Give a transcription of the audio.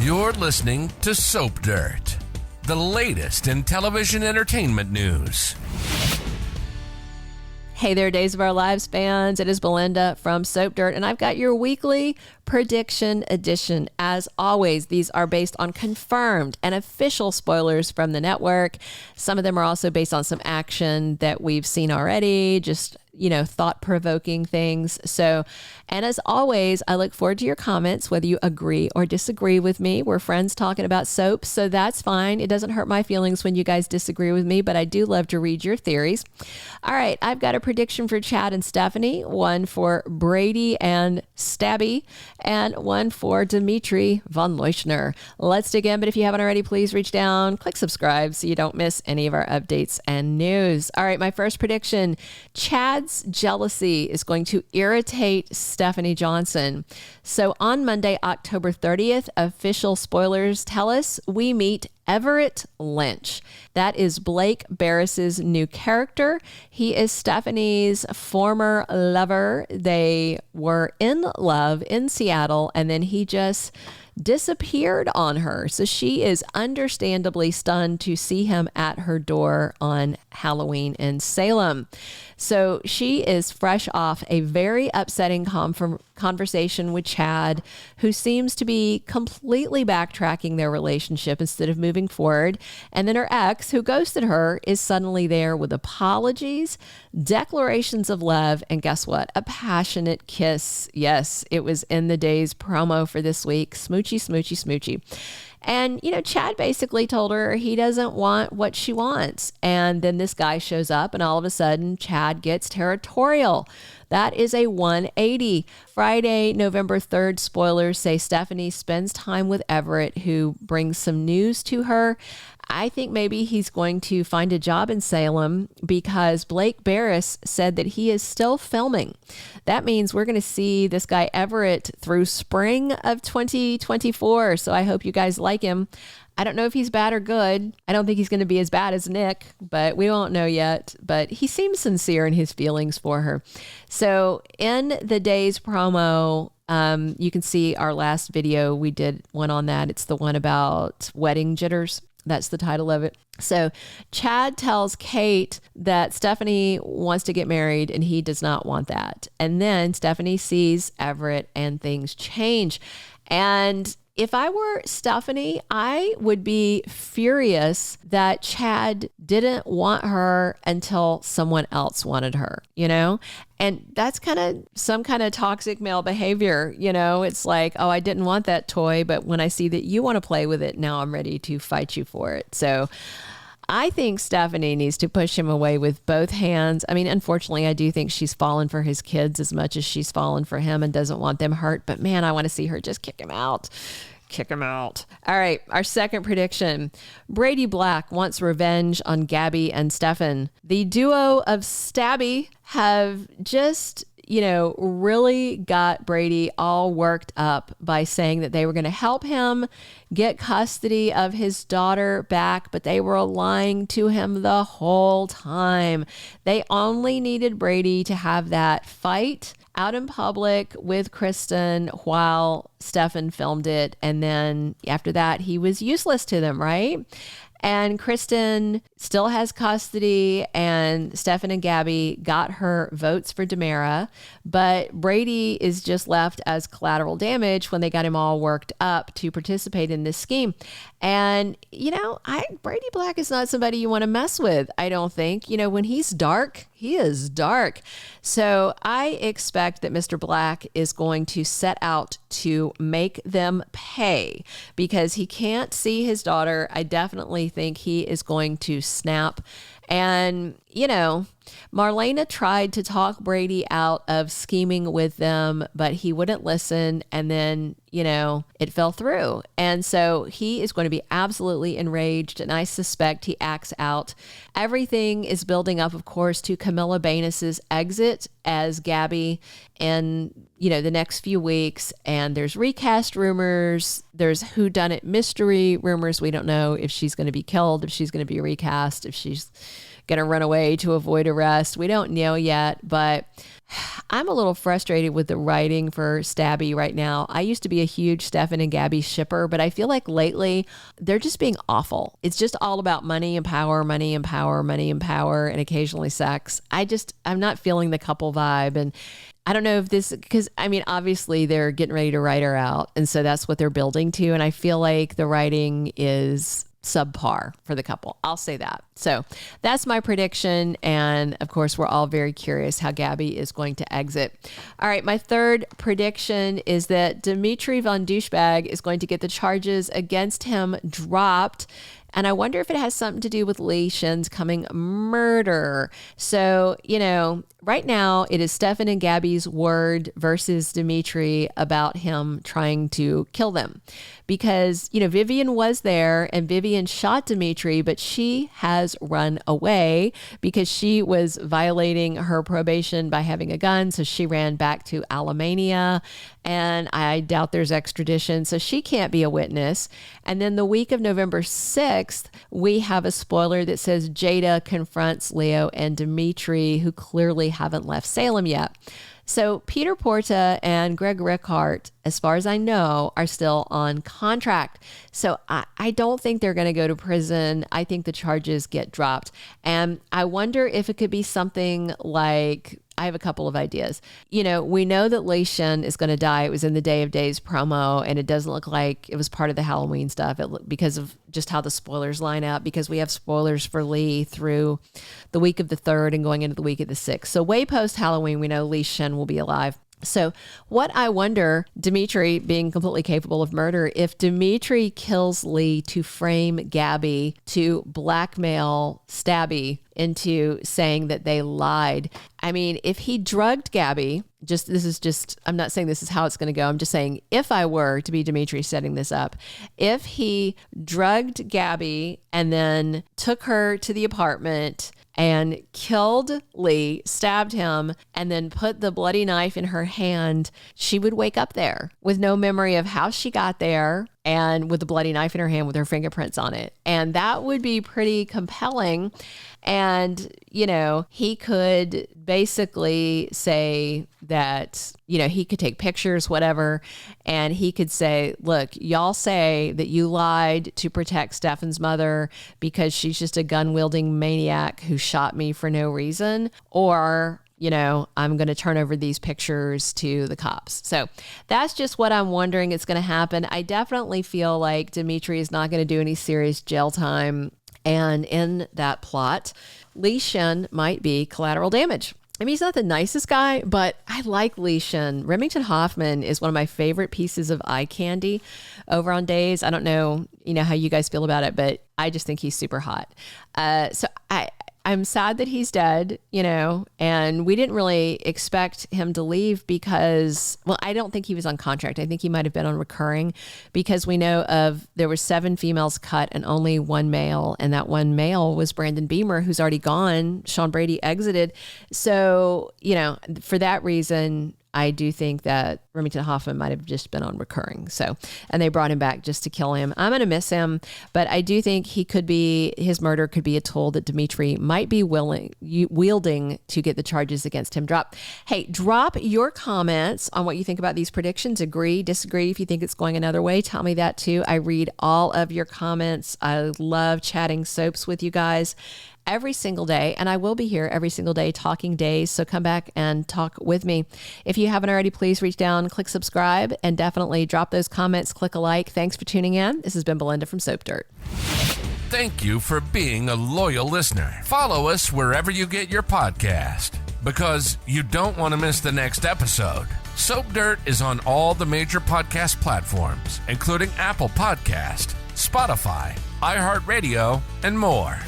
You're listening to Soap Dirt, the latest in television entertainment news. Hey there, Days of Our Lives fans. It is Belynda from Soap Dirt, and I've got your weekly prediction edition. As always, these are based on confirmed and official spoilers from the network. Some of them are also based on some action that we've seen already, just thought-provoking things. So, and as always, I look forward to your comments, whether you agree or disagree with me. We're friends talking about soap, so that's fine. It doesn't hurt my feelings when you guys disagree with me, but I do love to read your theories. All right, I've got a prediction for Chad and Stephanie, one for Brady and Stabi, and one for Dimitri Von Leuschner. Let's dig in, but if you haven't already, please reach down, click subscribe so you don't miss any of our updates and news. All right, my first prediction, Chad's jealousy is going to irritate Stephanie Johnson. So on Monday, October 30th, official spoilers tell us we meet Everett Lynch. That is Blake Berris's new character. He is Stephanie's former lover. They were in love in Seattle, and then he just disappeared on her. So she is understandably stunned to see him at her door on Halloween in Salem. So she is fresh off a very upsetting conversation with Chad, who seems to be completely backtracking their relationship instead of moving forward. And then her ex, who ghosted her, is suddenly there with apologies, declarations of love, and guess what? A passionate kiss. Yes, it was in the day's promo for this week. Smoochy, smoochy, smoochy. And, Chad basically told her he doesn't want what she wants. And then this guy shows up, and all of a sudden, Chad gets territorial. That is a 180. Friday, November 3rd, spoilers say Stephanie spends time with Everett, who brings some news to her. I think maybe he's going to find a job in Salem because Blake Berris said that he is still filming. That means we're going to see this guy Everett through spring of 2024. So I hope you guys like him. I don't know if he's bad or good. I don't think he's going to be as bad as Nick, but we won't know yet. But he seems sincere in his feelings for her. So in the day's promo, you can see our last video. We did one on that. It's the one about wedding jitters. That's the title of it. So Chad tells Kate that Stephanie wants to get married and he does not want that. And then Stephanie sees Everett and things change. And if I were Stephanie, I would be furious that Chad didn't want her until someone else wanted her, And that's kind of some kind of toxic male behavior, It's like, oh, I didn't want that toy, but when I see that you want to play with it, now I'm ready to fight you for it. So I think Stephanie needs to push him away with both hands. I mean, unfortunately, I do think she's fallen for his kids as much as she's fallen for him and doesn't want them hurt. But man, I want to see her just kick him out. Kick him out. All right, our second prediction. Brady Black wants revenge on Gabby and Stefan. The duo of Stabi have just really got Brady all worked up by saying that they were going to help him get custody of his daughter back, but they were lying to him the whole time. They only needed Brady to have that fight out in public with Kristen while Stefan filmed it. And then after that, he was useless to them, right? And Kristen still has custody, and Stefan and Gabby got her votes for DiMera, but Brady is just left as collateral damage when they got him all worked up to participate in this scheme. And, Brady Black is not somebody you want to mess with, I don't think. When he's dark, he is dark. So I expect that Mr. Black is going to set out to make them pay because he can't see his daughter. I definitely think he is going to snap. And, Marlena tried to talk Brady out of scheming with them, but he wouldn't listen. And then, it fell through. And so he is going to be absolutely enraged. And I suspect he acts out. Everything is building up, of course, to Camilla Banus's exit as Gabby in, the next few weeks. And there's recast rumors. There's whodunit mystery rumors. We don't know if she's going to be killed, if she's going to be recast, if she's going to run away to avoid arrest. We don't know yet, but I'm a little frustrated with the writing for Stabi right now. I used to be a huge Stefan and Gabby shipper, but I feel like lately they're just being awful. It's just all about money and power, money and power, money and power, and occasionally sex. I'm not feeling the couple vibe. And I don't know if this, because I mean, obviously they're getting ready to write her out. And so that's what they're building to. And I feel like the writing is subpar for the couple. I'll say that. So that's my prediction. And of course, we're all very curious how Gabby is going to exit. All right. My third prediction is that Dimitri Von Douchebag is going to get the charges against him dropped. And I wonder if it has something to do with Li Shin's coming murder. So, right now it is Stefan and Gabby's word versus Dimitri about him trying to kill them. Because, Vivian was there and Vivian shot Dimitri, but she has run away because she was violating her probation by having a gun. So she ran back to Alemania, and I doubt there's extradition. So she can't be a witness. And then the week of November 6th, we have a spoiler that says Jada confronts Leo and Dimitri, who clearly haven't left Salem yet. So Peter Porte and Greg Rickhart, as far as I know, are still on contract. So I don't think they're going to go to prison. I think the charges get dropped. And I wonder if it could be something like, I have a couple of ideas. We know that Li Shin is going to die. It was in the Day of Days promo, and it doesn't look like it was part of the Halloween stuff because of just how the spoilers line up, because we have spoilers for Li through the week of the 3rd and going into the week of the 6th. So way post Halloween, we know Li Shin will be alive. So what I wonder, Dimitri being completely capable of murder, if Dimitri kills Li to frame Gabby to blackmail Stabi into saying that they lied. I mean, if he drugged Gabby, I'm not saying this is how it's going to go. I'm just saying, if I were to be Dimitri setting this up, if he drugged Gabby and then took her to the apartment and killed Li, stabbed him, and then put the bloody knife in her hand, she would wake up there with no memory of how she got there and with the bloody knife in her hand with her fingerprints on it. And that would be pretty compelling. And, he could basically say that, he could take pictures, whatever, and he could say, look, y'all say that you lied to protect Stefan's mother because she's just a gun-wielding maniac who shot me for no reason, or I'm going to turn over these pictures to the cops. So that's just what I'm wondering is going to happen. I definitely feel like Dimitri is not going to do any serious jail time. And in that plot, Li Shin might be collateral damage. I mean, he's not the nicest guy, but I like Li Shin. Remington Hoffman is one of my favorite pieces of eye candy over on Days. I don't know, how you guys feel about it, but I just think he's super hot. So I'm sad that he's dead, and we didn't really expect him to leave because, I don't think he was on contract. I think he might have been on recurring, because we know there were 7 females cut and only 1 male. And that 1 male was Brandon Beamer, who's already gone. Sean Brady exited. So, for that reason, I do think that Remington Hoffman might have just been on recurring. So, and they brought him back just to kill him. I'm going to miss him, but I do think his murder could be a tool that Dimitri might be wielding to get the charges against him dropped. Hey, drop your comments on what you think about these predictions. Agree, disagree. If you think it's going another way, tell me that too. I read all of your comments. I love chatting soaps with you guys every single day, and I will be here every single day talking Days, so come back and talk with me. If you haven't already, please reach down, click subscribe, and definitely drop those comments, click a like. Thanks for tuning in. This has been Belynda from Soap Dirt. Thank you for being a loyal listener. Follow us wherever you get your podcast, because you don't want to miss the next episode. Soap Dirt is on all the major podcast platforms, including Apple Podcast, Spotify, iHeartRadio, and more.